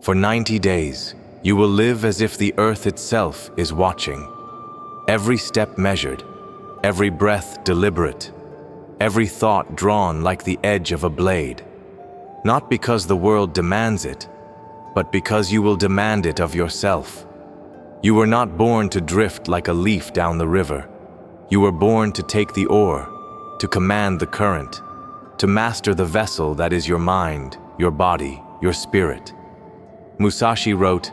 For 90 days, you will live as if the earth itself is watching. Every step measured, every breath deliberate, every thought drawn like the edge of a blade. Not because the world demands it, but because you will demand it of yourself. You were not born to drift like a leaf down the river. You were born to take the oar, to command the current, to master the vessel that is your mind, your body, your spirit. Musashi wrote,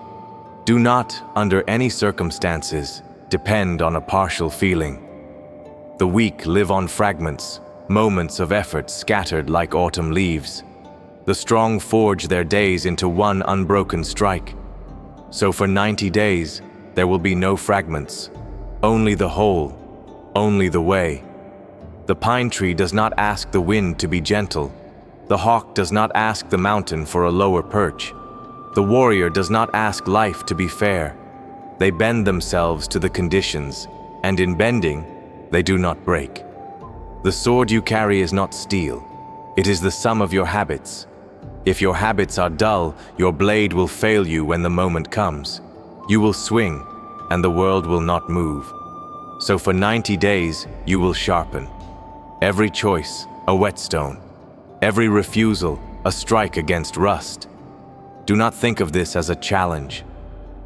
"Do not, under any circumstances, depend on a partial feeling. The weak live on fragments, moments of effort scattered like autumn leaves. The strong forge their days into one unbroken strike. So for 90 days, there will be no fragments, only the whole, only the way. The pine tree does not ask the wind to be gentle. The hawk does not ask the mountain for a lower perch. The warrior does not ask life to be fair. They bend themselves to the conditions, and in bending, they do not break. The sword you carry is not steel. It is the sum of your habits. If your habits are dull, your blade will fail you when the moment comes. You will swing, and the world will not move. So for 90 days, you will sharpen. Every choice, a whetstone. Every refusal, a strike against rust. Do not think of this as a challenge.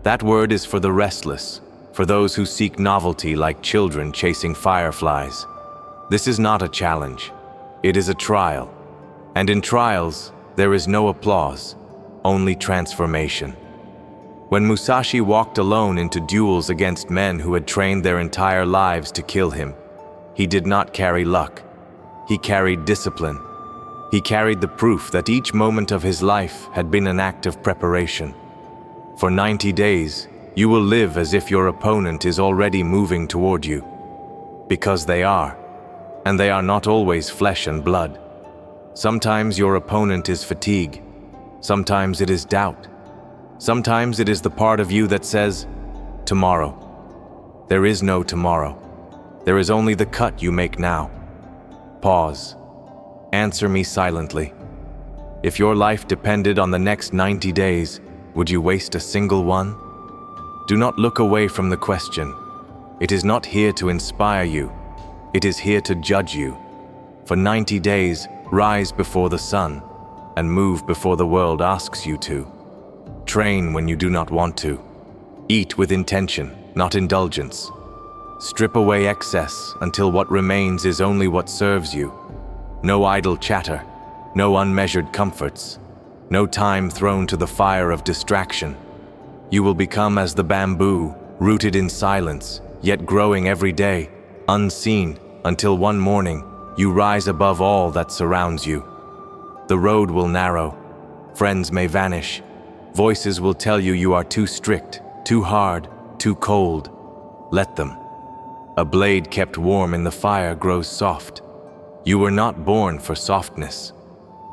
That word is for the restless, for those who seek novelty like children chasing fireflies. This is not a challenge. It is a trial. And in trials, there is no applause, only transformation. When Musashi walked alone into duels against men who had trained their entire lives to kill him, he did not carry luck. He carried discipline. He carried the proof that each moment of his life had been an act of preparation. For 90 days, you will live as if your opponent is already moving toward you. Because they are. And they are not always flesh and blood. Sometimes your opponent is fatigue. Sometimes it is doubt. Sometimes it is the part of you that says, tomorrow. There is no tomorrow. There is only the cut you make now. Pause. Answer me silently. If your life depended on the next 90 days, would you waste a single one? Do not look away from the question. It is not here to inspire you. It is here to judge you. For 90 days, rise before the sun, and move before the world asks you to. Train when you do not want to. Eat with intention, not indulgence. Strip away excess until what remains is only what serves you. No idle chatter, no unmeasured comforts, no time thrown to the fire of distraction. You will become as the bamboo, rooted in silence, yet growing every day, unseen, until one morning, you rise above all that surrounds you. The road will narrow, friends may vanish, voices will tell you you are too strict, too hard, too cold. Let them. A blade kept warm in the fire grows soft. You were not born for softness.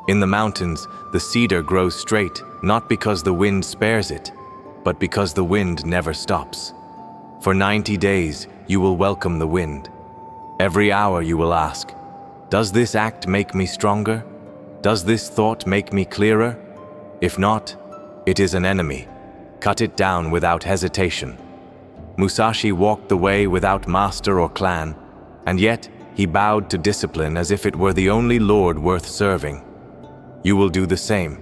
In the mountains, the cedar grows straight, not because the wind spares it, but because the wind never stops. For 90 days, you will welcome the wind. Every hour you will ask, does this act make me stronger? Does this thought make me clearer? If not, it is an enemy. Cut it down without hesitation. Musashi walked the way without master or clan, and yet he bowed to discipline as if it were the only lord worth serving. You will do the same.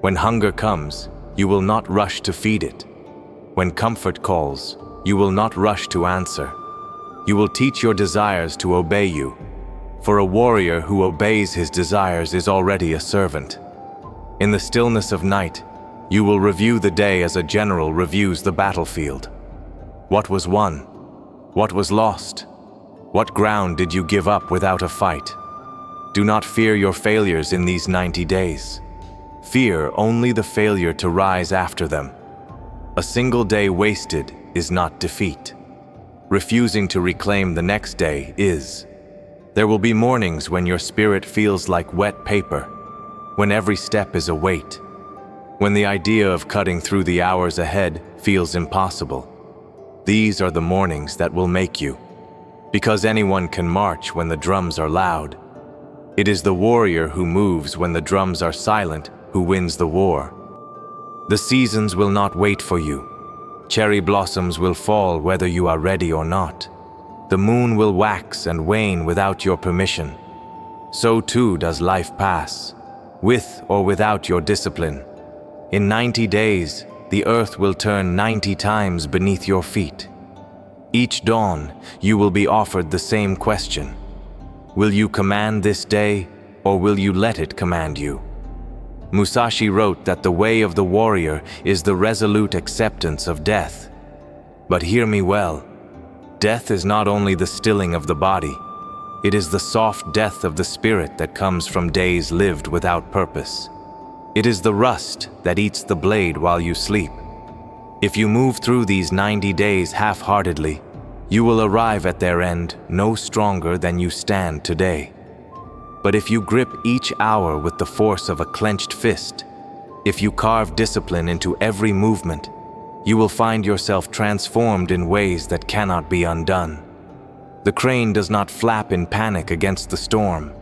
When hunger comes, you will not rush to feed it. When comfort calls, you will not rush to answer. You will teach your desires to obey you. For a warrior who obeys his desires is already a servant. In the stillness of night, you will review the day as a general reviews the battlefield. What was won? What was lost? What ground did you give up without a fight? Do not fear your failures in these 90 days. Fear only the failure to rise after them. A single day wasted is not defeat. Refusing to reclaim the next day is. There will be mornings when your spirit feels like wet paper, when every step is a weight, when the idea of cutting through the hours ahead feels impossible. These are the mornings that will make you. Because anyone can march when the drums are loud. It is the warrior who moves when the drums are silent who wins the war. The seasons will not wait for you. Cherry blossoms will fall whether you are ready or not. The moon will wax and wane without your permission. So too does life pass, with or without your discipline. In 90 days, the earth will turn 90 times beneath your feet. Each dawn, you will be offered the same question. Will you command this day, or will you let it command you? Musashi wrote that the way of the warrior is the resolute acceptance of death. But hear me well, death is not only the stilling of the body, it is the soft death of the spirit that comes from days lived without purpose. It is the rust that eats the blade while you sleep. If you move through these 90 days half-heartedly, you will arrive at their end no stronger than you stand today. But if you grip each hour with the force of a clenched fist, if you carve discipline into every movement, you will find yourself transformed in ways that cannot be undone. The crane does not flap in panic against the storm.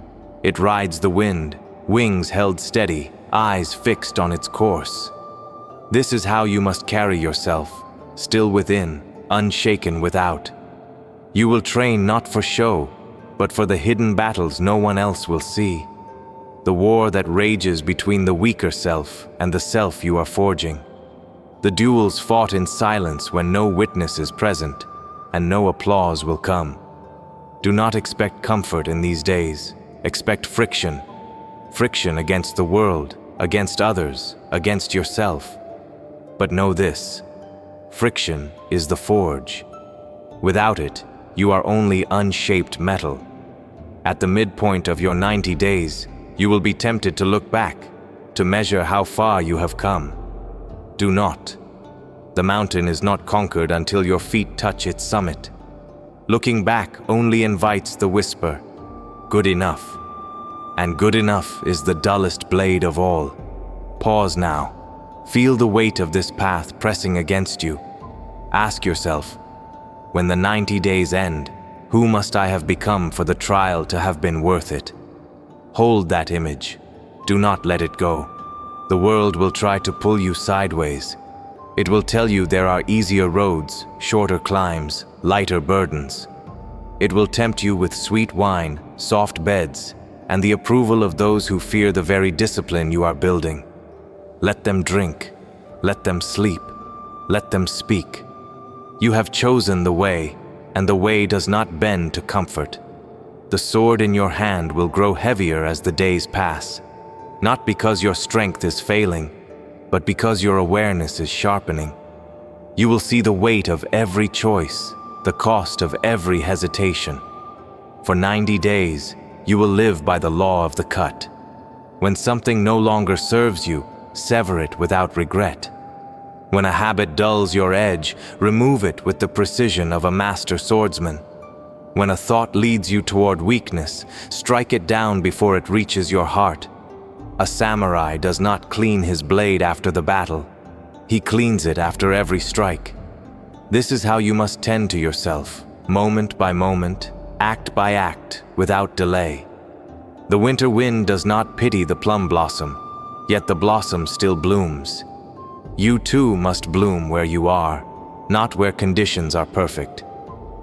It rides the wind, wings held steady, eyes fixed on its course. This is how you must carry yourself, still within, unshaken without. You will train not for show, but for the hidden battles no one else will see. The war that rages between the weaker self and the self you are forging. The duels fought in silence when no witness is present and no applause will come. Do not expect comfort in these days. Expect friction. Friction against the world, against others, against yourself. But know this, friction is the forge. Without it, you are only unshaped metal. At the midpoint of your 90 days, you will be tempted to look back, to measure how far you have come. Do not. The mountain is not conquered until your feet touch its summit. Looking back only invites the whisper, good enough. And good enough is the dullest blade of all. Pause now. Feel the weight of this path pressing against you. Ask yourself, when the 90 days end, who must I have become for the trial to have been worth it? Hold that image. Do not let it go. The world will try to pull you sideways. It will tell you there are easier roads, shorter climbs, lighter burdens. It will tempt you with sweet wine, soft beds, and the approval of those who fear the very discipline you are building. Let them drink. Let them sleep. Let them speak. You have chosen the way, and the way does not bend to comfort. The sword in your hand will grow heavier as the days pass, not because your strength is failing, but because your awareness is sharpening. You will see the weight of every choice, the cost of every hesitation. For 90 days, you will live by the law of the cut. When something no longer serves you, sever it without regret. When a habit dulls your edge, remove it with the precision of a master swordsman. When a thought leads you toward weakness, strike it down before it reaches your heart. A samurai does not clean his blade after the battle. He cleans it after every strike. This is how you must tend to yourself, moment by moment, act by act, without delay. The winter wind does not pity the plum blossom, yet the blossom still blooms. You too must bloom where you are, not where conditions are perfect.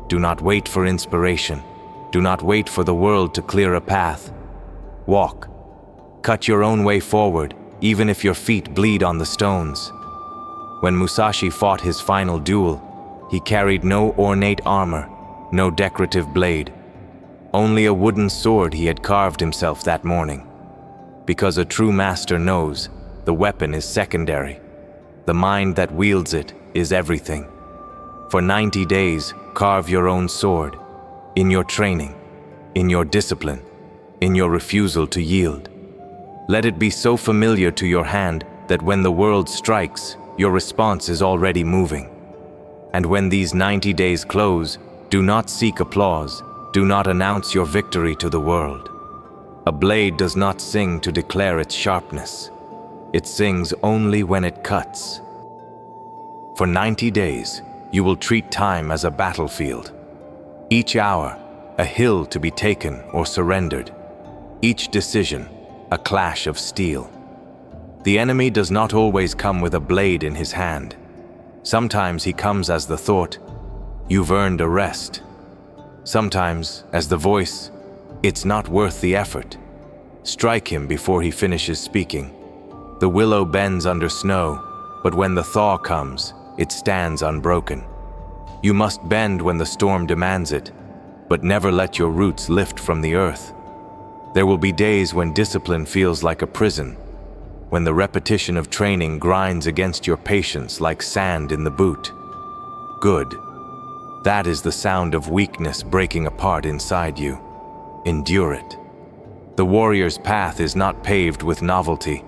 Do not wait for inspiration. Do not wait for the world to clear a path. Walk. Cut your own way forward, even if your feet bleed on the stones. When Musashi fought his final duel, he carried no ornate armor, no decorative blade, only a wooden sword he had carved himself that morning. Because a true master knows, the weapon is secondary. The mind that wields it is everything. For 90 days, carve your own sword, in your training, in your discipline, in your refusal to yield. Let it be so familiar to your hand that when the world strikes, your response is already moving. And when these 90 days close, do not seek applause, do not announce your victory to the world. A blade does not sing to declare its sharpness. It sings only when it cuts. For 90 days, you will treat time as a battlefield. Each hour, a hill to be taken or surrendered. Each decision, a clash of steel. The enemy does not always come with a blade in his hand. Sometimes he comes as the thought, "You've earned a rest." Sometimes as the voice, "It's not worth the effort." Strike him before he finishes speaking. The willow bends under snow, but when the thaw comes, it stands unbroken. You must bend when the storm demands it, but never let your roots lift from the earth. There will be days when discipline feels like a prison, when the repetition of training grinds against your patience like sand in the boot. Good. That is the sound of weakness breaking apart inside you. Endure it. The warrior's path is not paved with novelty,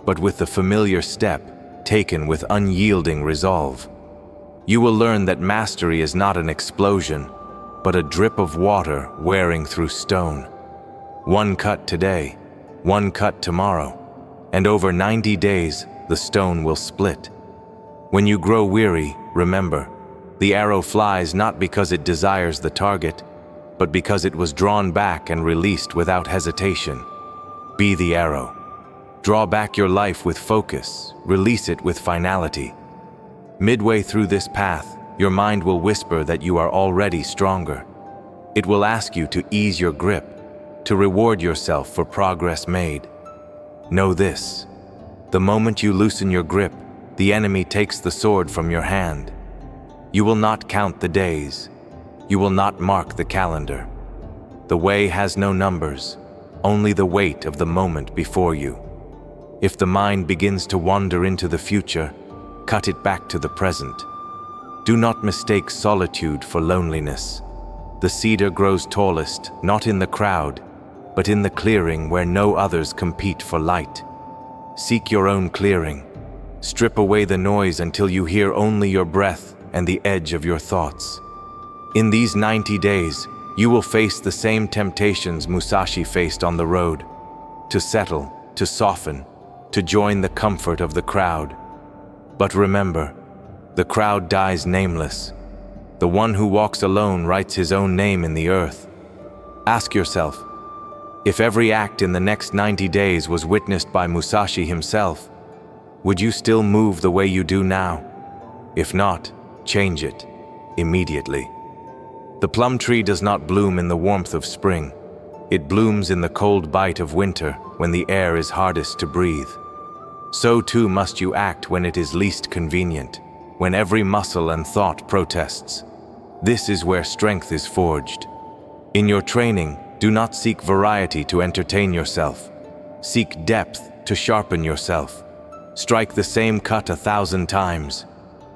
but with the familiar step taken with unyielding resolve. You will learn that mastery is not an explosion, but a drip of water wearing through stone. One cut today, one cut tomorrow, and over 90 days the stone will split. When you grow weary, remember, the arrow flies not because it desires the target, but because it was drawn back and released without hesitation. Be the arrow. Draw back your life with focus, release it with finality. Midway through this path, your mind will whisper that you are already stronger. It will ask you to ease your grip, to reward yourself for progress made. Know this: the moment you loosen your grip, the enemy takes the sword from your hand. You will not count the days. You will not mark the calendar. The way has no numbers, only the weight of the moment before you. If the mind begins to wander into the future, cut it back to the present. Do not mistake solitude for loneliness. The cedar grows tallest, not in the crowd, but in the clearing where no others compete for light. Seek your own clearing. Strip away the noise until you hear only your breath and the edge of your thoughts. In these 90 days, you will face the same temptations Musashi faced on the road: to settle, to soften, to join the comfort of the crowd. But remember, the crowd dies nameless. The one who walks alone writes his own name in the earth. Ask yourself, if every act in the next 90 days was witnessed by Musashi himself, would you still move the way you do now? If not, change it immediately. The plum tree does not bloom in the warmth of spring. It blooms in the cold bite of winter when the air is hardest to breathe. So too must you act when it is least convenient, when every muscle and thought protests. This is where strength is forged. In your training, do not seek variety to entertain yourself. Seek depth to sharpen yourself. Strike the same cut 1,000 times.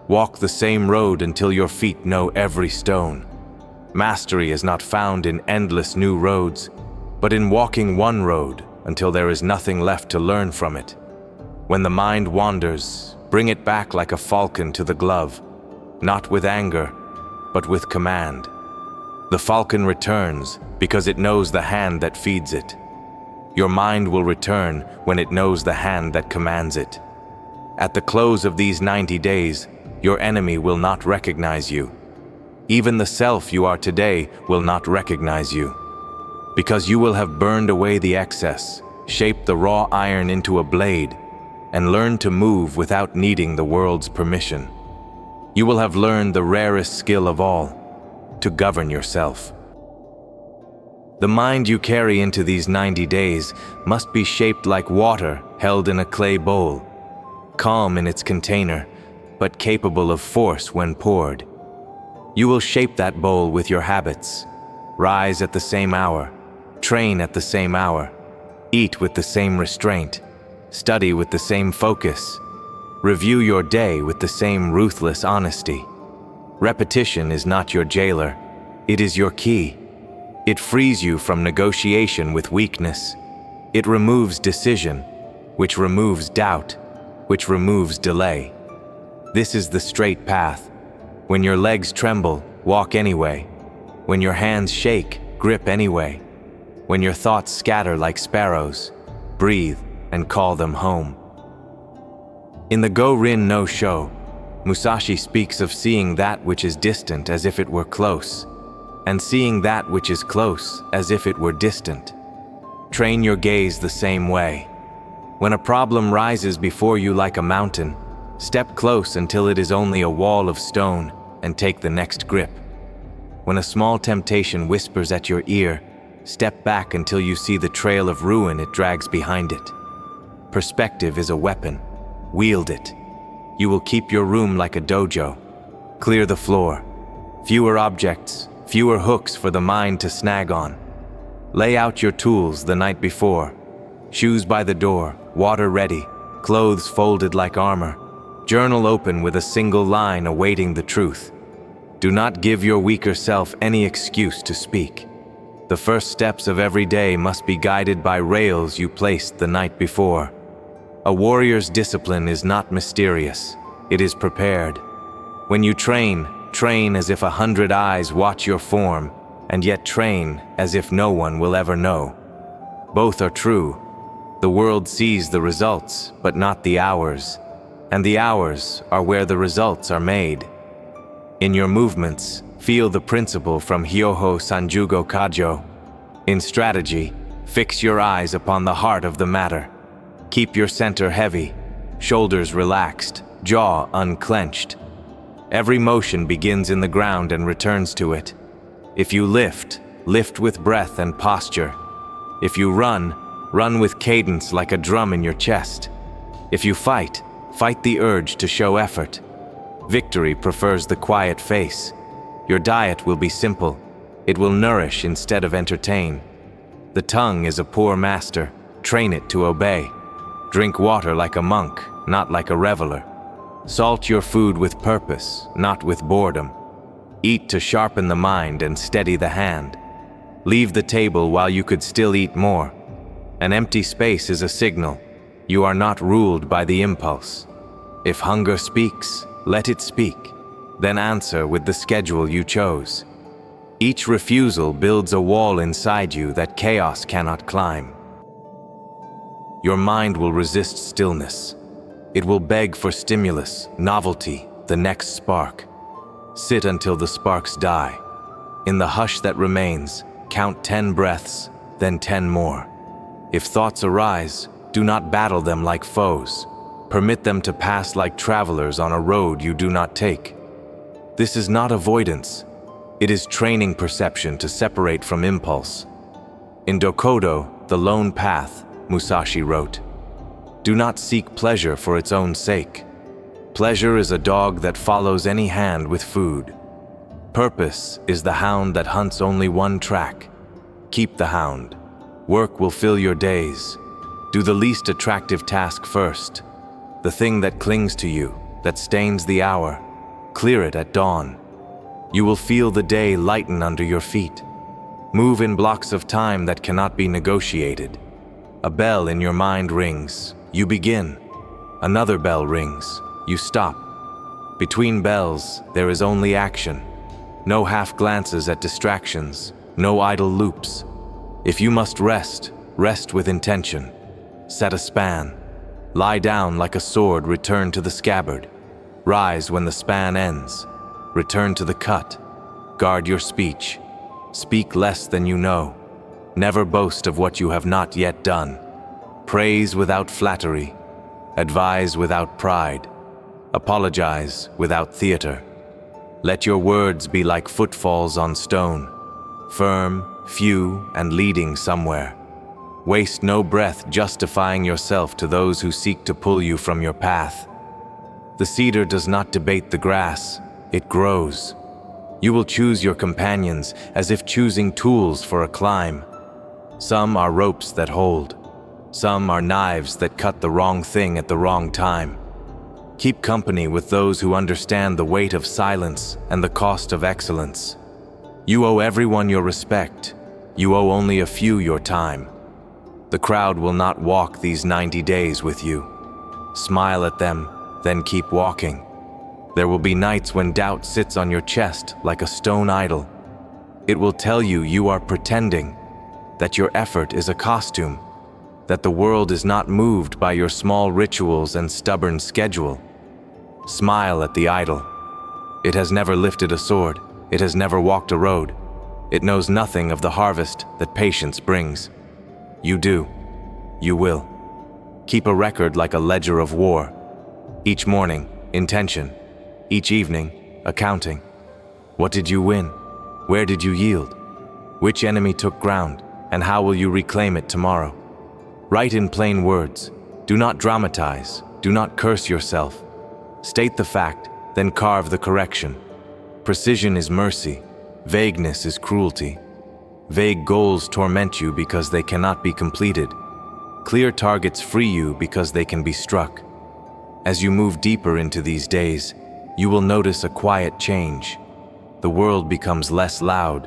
Walk the same road until your feet know every stone. Mastery is not found in endless new roads, but in walking one road until there is nothing left to learn from it. When the mind wanders, bring it back like a falcon to the glove, not with anger, but with command. The falcon returns because it knows the hand that feeds it. Your mind will return when it knows the hand that commands it. At the close of these 90 days, your enemy will not recognize you. Even the self you are today will not recognize you, because you will have burned away the excess, shaped the raw iron into a blade, and learned to move without needing the world's permission. You will have learned the rarest skill of all, to govern yourself. The mind you carry into these 90 days must be shaped like water held in a clay bowl, calm in its container, but capable of force when poured. You will shape that bowl with your habits. Rise at the same hour, train at the same hour, eat with the same restraint, study with the same focus, review your day with the same ruthless honesty. Repetition is not your jailer, it is your key. It frees you from negotiation with weakness. It removes decision, which removes doubt, which removes delay. This is the straight path. When your legs tremble, walk anyway. When your hands shake, grip anyway. When your thoughts scatter like sparrows, breathe and call them home. In the Go-Rin no Sho, Musashi speaks of seeing that which is distant as if it were close, and seeing that which is close as if it were distant. Train your gaze the same way. When a problem rises before you like a mountain, step close until it is only a wall of stone and take the next grip. When a small temptation whispers at your ear, step back until you see the trail of ruin it drags behind it. Perspective is a weapon. Wield it. You will keep your room like a dojo. Clear the floor. Fewer objects, fewer hooks for the mind to snag on. Lay out your tools the night before. Shoes by the door, water ready, clothes folded like armor. Journal open with a single line awaiting the truth. Do not give your weaker self any excuse to speak. The first steps of every day must be guided by rails you placed the night before. A warrior's discipline is not mysterious. It is prepared. When you train, train as if 100 eyes watch your form, and yet train as if no one will ever know. Both are true. The world sees the results, but not the hours, and the hours are where the results are made. In your movements, feel the principle from Hyoho Sanjugo Kajo. In strategy, fix your eyes upon the heart of the matter. Keep your center heavy, shoulders relaxed, jaw unclenched. Every motion begins in the ground and returns to it. If you lift, lift with breath and posture. If you run, run with cadence like a drum in your chest. If you fight, fight the urge to show effort. Victory prefers the quiet face. Your diet will be simple. It will nourish instead of entertain. The tongue is a poor master. Train it to obey. Drink water like a monk, not like a reveler. Salt your food with purpose, not with boredom. Eat to sharpen the mind and steady the hand. Leave the table while you could still eat more. An empty space is a signal. You are not ruled by the impulse. If hunger speaks, let it speak. Then answer with the schedule you chose. Each refusal builds a wall inside you that chaos cannot climb. Your mind will resist stillness. It will beg for stimulus, novelty, the next spark. Sit until the sparks die. In the hush that remains, count 10 breaths, then 10 more. If thoughts arise, do not battle them like foes. Permit them to pass like travelers on a road you do not take. This is not avoidance. It is training perception to separate from impulse. In Dokkodo, the lone path, Musashi wrote, "Do not seek pleasure for its own sake. Pleasure is a dog that follows any hand with food. Purpose is the hound that hunts only one track. Keep the hound. Work will fill your days. Do the least attractive task first. The thing that clings to you, that stains the hour, clear it at dawn. You will feel the day lighten under your feet. Move in blocks of time that cannot be negotiated. A bell in your mind rings. You begin. Another bell rings. You stop. Between bells, there is only action. No half glances at distractions. No idle loops. If you must rest, rest with intention. Set a span. Lie down like a sword, return to the scabbard. Rise when the span ends. Return to the cut. Guard your speech. Speak less than you know. Never boast of what you have not yet done. Praise without flattery. Advise without pride. Apologize without theater. Let your words be like footfalls on stone, firm, few, and leading somewhere. Waste no breath justifying yourself to those who seek to pull you from your path. The cedar does not debate the grass, it grows. You will choose your companions as if choosing tools for a climb. Some are ropes that hold. Some are knives that cut the wrong thing at the wrong time. Keep company with those who understand the weight of silence and the cost of excellence. You owe everyone your respect. You owe only a few your time. The crowd will not walk these 90 days with you. Smile at them, then keep walking. There will be nights when doubt sits on your chest like a stone idol. It will tell you you are pretending, that your effort is a costume, that the world is not moved by your small rituals and stubborn schedule. Smile at the idol. It has never lifted a sword. It has never walked a road. It knows nothing of the harvest that patience brings. You do. You will. Keep a record like a ledger of war. Each morning, intention. Each evening, accounting. What did you win? Where did you yield? Which enemy took ground, and how will you reclaim it tomorrow? Write in plain words. Do not dramatize. Do not curse yourself. State the fact, then carve the correction. Precision is mercy. Vagueness is cruelty. Vague goals torment you because they cannot be completed. Clear targets free you because they can be struck. As you move deeper into these days, you will notice a quiet change. The world becomes less loud.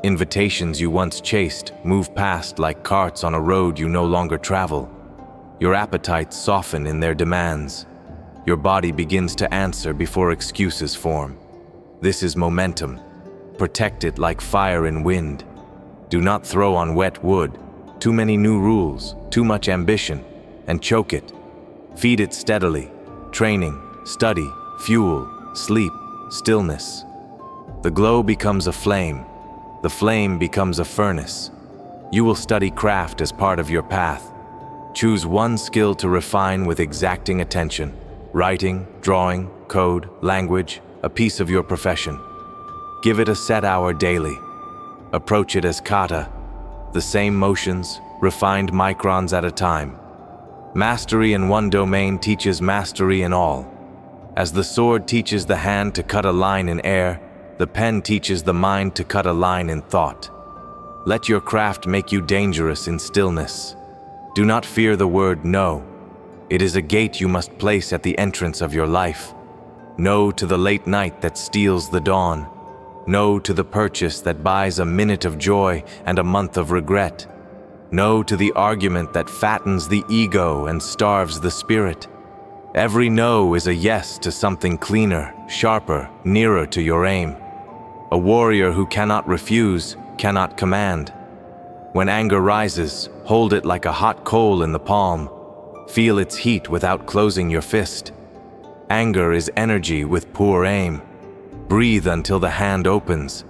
Invitations you once chased move past like carts on a road you no longer travel. Your appetites soften in their demands. Your body begins to answer before excuses form. This is momentum. Protect it like fire in wind. Do not throw on wet wood. Too many new rules, too much ambition, and choke it. Feed it steadily. Training, study, fuel, sleep, stillness. The glow becomes a flame. The flame becomes a furnace. You will study craft as part of your path. Choose one skill to refine with exacting attention. Writing, drawing, code, language, a piece of your profession. Give it a set hour daily. Approach it as kata, the same motions, refined microns at a time. Mastery in one domain teaches mastery in all. As the sword teaches the hand to cut a line in air, the pen teaches the mind to cut a line in thought. Let your craft make you dangerous in stillness. Do not fear the word no. It is a gate you must place at the entrance of your life. No to the late night that steals the dawn. No to the purchase that buys a minute of joy and a month of regret. No to the argument that fattens the ego and starves the spirit. Every no is a yes to something cleaner, sharper, nearer to your aim. A warrior who cannot refuse, cannot command. When anger rises, hold it like a hot coal in the palm. Feel its heat without closing your fist. Anger is energy with poor aim. Breathe until the hand opens.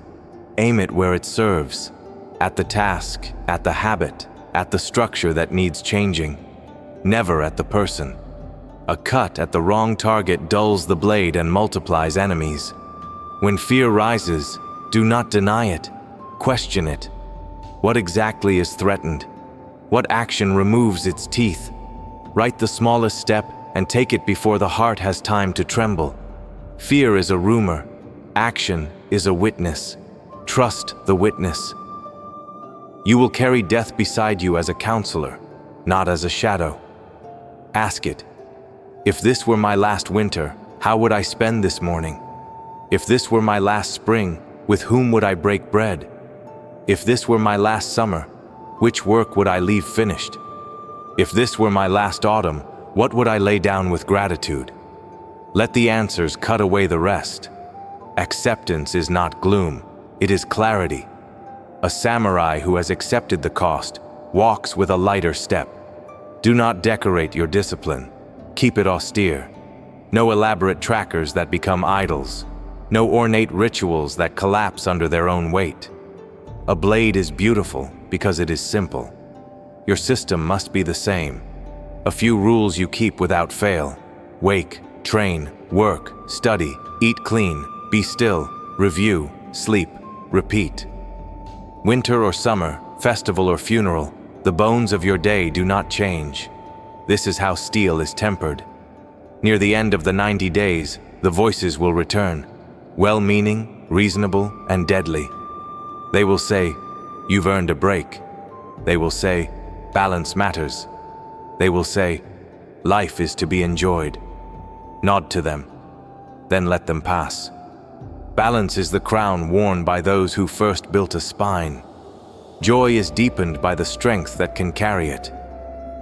Aim it where it serves. At the task, at the habit, at the structure that needs changing. Never at the person. A cut at the wrong target dulls the blade and multiplies enemies. When fear rises, do not deny it. Question it. What exactly is threatened? What action removes its teeth? Write the smallest step and take it before the heart has time to tremble. Fear is a rumor. Action is a witness. Trust the witness. You will carry death beside you as a counselor, not as a shadow. Ask it. If this were my last winter, how would I spend this morning? If this were my last spring, with whom would I break bread? If this were my last summer, which work would I leave finished? If this were my last autumn, what would I lay down with gratitude? Let the answers cut away the rest. Acceptance is not gloom, it is clarity. A samurai who has accepted the cost walks with a lighter step. Do not decorate your discipline. Keep it austere. No elaborate trackers that become idols. No ornate rituals that collapse under their own weight. A blade is beautiful because it is simple. Your system must be the same. A few rules you keep without fail. Wake, train, work, study, eat clean, be still, review, sleep, repeat. Winter or summer, festival or funeral, the bones of your day do not change. This is how steel is tempered. Near the end of the 90 days, the voices will return, well-meaning, reasonable, and deadly. They will say, "You've earned a break." They will say, "Balance matters." They will say, "Life is to be enjoyed." Nod to them, then let them pass. Balance is the crown worn by those who first built a spine. Joy is deepened by the strength that can carry it.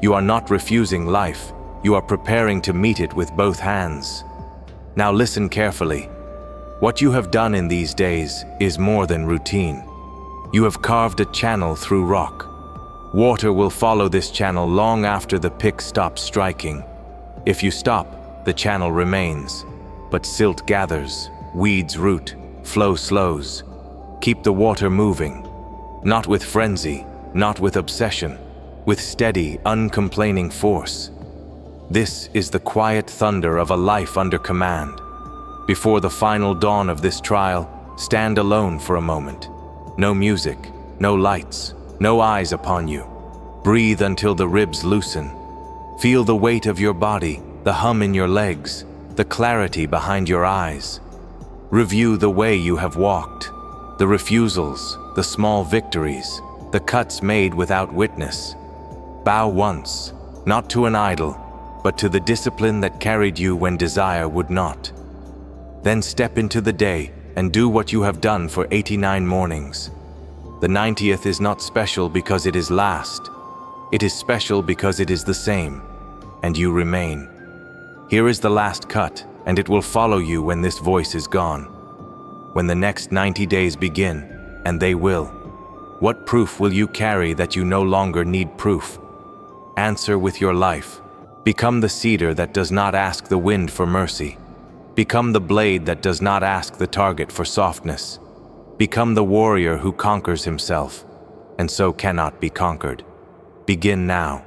You are not refusing life, you are preparing to meet it with both hands. Now listen carefully. What you have done in these days is more than routine. You have carved a channel through rock. Water will follow this channel long after the pick stops striking. If you stop, the channel remains, but silt gathers, weeds root, flow slows. Keep the water moving, not with frenzy, not with obsession, with steady, uncomplaining force. This is the quiet thunder of a life under command. Before the final dawn of this trial, stand alone for a moment. No music, no lights, no eyes upon you. Breathe until the ribs loosen. Feel the weight of your body, the hum in your legs, the clarity behind your eyes. Review the way you have walked, the refusals, the small victories, the cuts made without witness. Bow once, not to an idol, but to the discipline that carried you when desire would not. Then step into the day and do what you have done for 89 mornings. The 90th is not special because it is last. It is special because it is the same, and you remain. Here is the last cut, and it will follow you when this voice is gone. When the next 90 days begin, and they will, what proof will you carry that you no longer need proof? Answer with your life. Become the cedar that does not ask the wind for mercy. Become the blade that does not ask the target for softness. Become the warrior who conquers himself, and so cannot be conquered. Begin now.